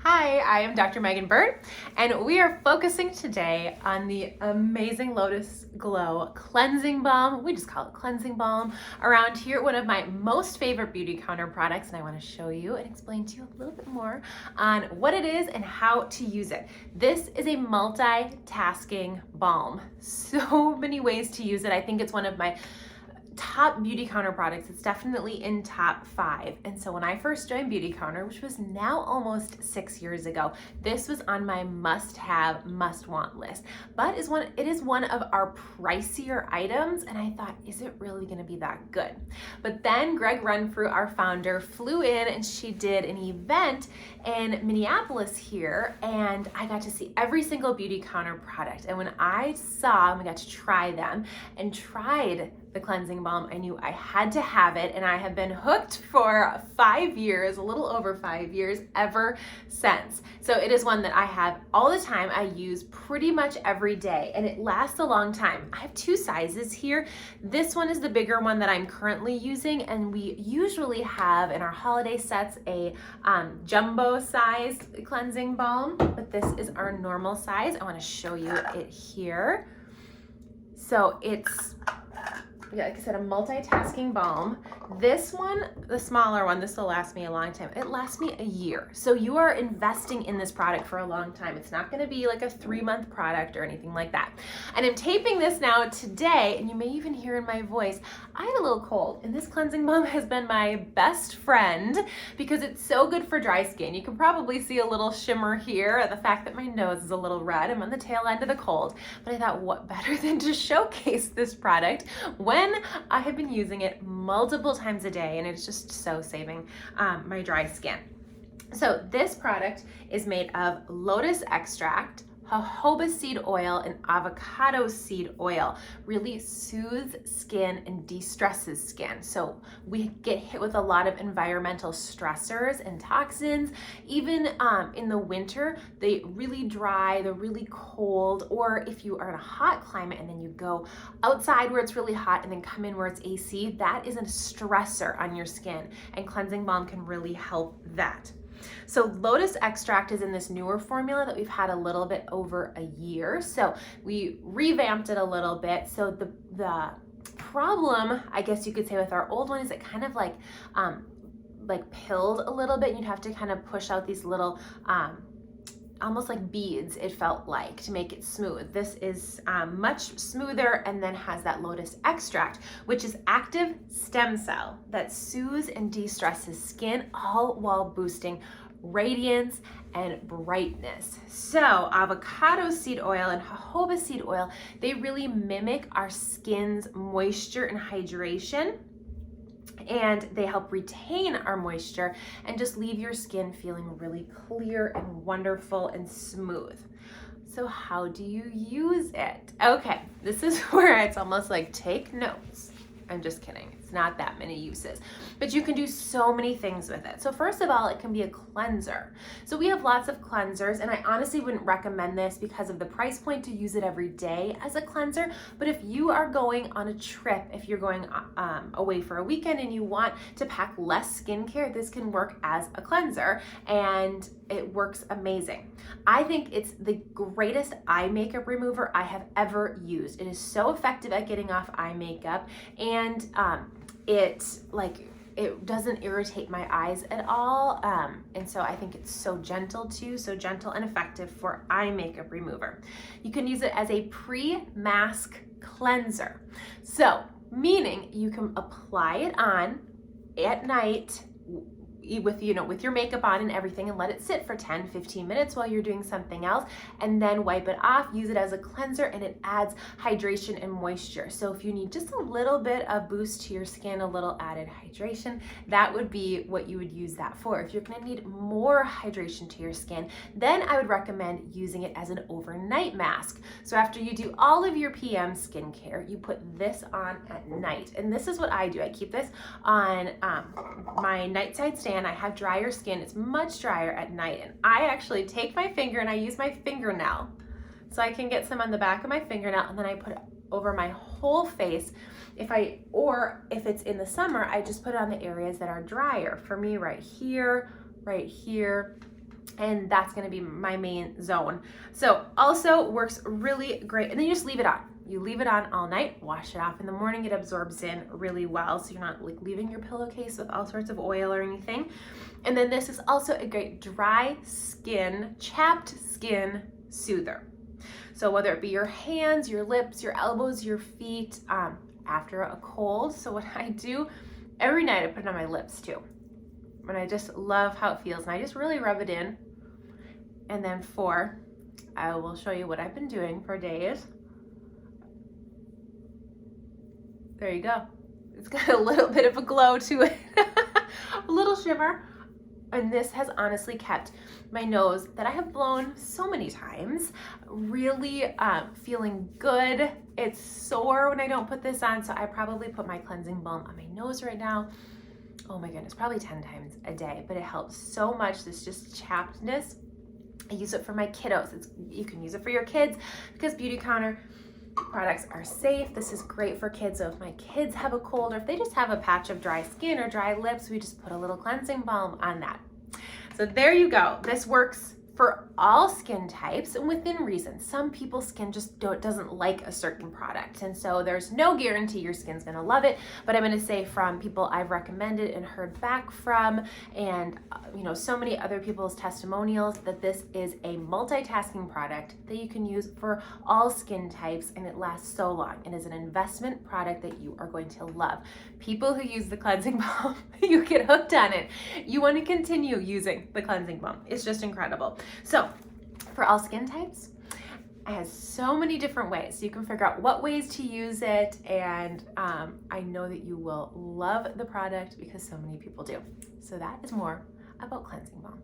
Hi, I am Dr. Megan Burt, and we are focusing today on the amazing Lotus Glow Cleansing Balm. We just call it Cleansing Balm around here, one of my most favorite beauty counter products, and I want to show you and explain to you a little bit more on what it is and how to use it. This is a multitasking balm. So many ways to use it. I think it's one of my top beauty counter products. It's definitely in top 5. And so when I first joined Beauty Counter, which was now almost 6 years ago, this was on my must-have, must-want list. But it is one of our pricier items, and I thought, is it really going to be that good? But then Greg Renfrew, our founder, flew in and she did an event in Minneapolis here, and I got to see every single Beauty Counter product. And when I saw and we got to try them and tried the cleansing balm, I knew I had to have it, and I have been hooked for 5 years, a little over 5 years, ever since. So it is one that I have all the time. I use pretty much every day, and it lasts a long time. I have 2 sizes here. This one is the bigger one that I'm currently using, and we usually have in our holiday sets a jumbo size cleansing balm, but this is our normal size. I want to show you it here. So it's, yeah, like I said, a multitasking balm. This one, the smaller one, this will last me a long time. It lasts me a year. So you are investing in this product for a long time. It's not going to be like a 3-month product or anything like that. And I'm taping this now today, and you may even hear in my voice, I have a little cold, and this cleansing balm has been my best friend because it's so good for dry skin. You can probably see a little shimmer here at the fact that my nose is a little red. I'm on the tail end of the cold, but I thought, what better than to showcase this product when I have been using it multiple times a day, and it's just so saving my dry skin. So this product is made of lotus extract, jojoba seed oil, and avocado seed oil. Really soothes skin and de-stresses skin. So we get hit with a lot of environmental stressors and toxins. Even in the winter, they really dry, they're really cold, or if you are in a hot climate and then you go outside where it's really hot and then come in where it's AC, that is a stressor on your skin, and cleansing balm can really help that. So lotus extract is in this newer formula that we've had a little bit over a year. So we revamped it a little bit. So the problem, I guess you could say, with our old one is it kind of like pilled a little bit. You'd have to kind of push out these little almost like beads, it felt like, to make it smooth. This is much smoother, and then has that lotus extract, which is active stem cell that soothes and de-stresses skin, all while boosting radiance and brightness. So avocado seed oil and jojoba seed oil, they really mimic our skin's moisture and hydration, and they help retain our moisture and just leave your skin feeling really clear and wonderful and smooth. So how do you use it? Okay, this is where it's almost like take notes. I'm just kidding. It's not that many uses, but you can do so many things with it. So first of all, it can be a cleanser. So we have lots of cleansers, and I honestly wouldn't recommend this because of the price point to use it every day as a cleanser. But if you are going on a trip, if you're going away for a weekend and you want to pack less skincare, this can work as a cleanser, and it works amazing. I think it's the greatest eye makeup remover I have ever used. It is so effective at getting off eye makeup, and it doesn't irritate my eyes at all. And so I think it's so gentle too, so gentle and effective for eye makeup remover. You can use it as a pre-mask cleanser. So meaning you can apply it on at night with your makeup on and everything, and let it sit for 10-15 minutes while you're doing something else, and then wipe it off, use it as a cleanser, and it adds hydration and moisture. So if you need just a little bit of boost to your skin, a little added hydration, that would be what you would use that for. If you're going to need more hydration to your skin, then I would recommend using it as an overnight mask. So after you do all of your PM skincare, you put this on at night, and this is what I do. I keep this on my nightside stand. I have drier skin. It's much drier at night, and I actually take my finger and I use my fingernail so I can get some on the back of my fingernail, and then I put it over my whole face. If it's in the summer, I just put it on the areas that are drier. For me, right here, and that's gonna be my main zone. So also works really great, and then you just leave it on. You leave it on all night, wash it off in the morning, it absorbs in really well, so you're not like leaving your pillowcase with all sorts of oil or anything. And then this is also a great dry skin, chapped skin soother. So whether it be your hands, your lips, your elbows, your feet, after a cold. So what I do every night, I put it on my lips too. And I just love how it feels. And I just really rub it in. And then I will show you what I've been doing for days. There you go. It's got a little bit of a glow to it, a little shimmer. And this has honestly kept my nose that I have blown so many times really feeling good. It's sore when I don't put this on, so I probably put my cleansing balm on my nose right now. Oh my goodness, probably 10 times a day, but it helps so much. This just chappedness. I use it for my kiddos. You can use it for your kids because Beauty Counter products are safe. This is great for kids. So if my kids have a cold or if they just have a patch of dry skin or dry lips, we just put a little cleansing balm on that. So there you go. This works for all skin types and within reason. Some people's skin just doesn't like a certain product, and so there's no guarantee your skin's gonna love it, but I'm gonna say from people I've recommended and heard back from, and so many other people's testimonials, that this is a multitasking product that you can use for all skin types, and it lasts so long and is an investment product that you are going to love. People who use the cleansing balm, you get hooked on it. You want to continue using the cleansing balm. It's just incredible. So for all skin types, it has so many different ways. So you can figure out what ways to use it, and I know that you will love the product because so many people do. So that is more about cleansing balm.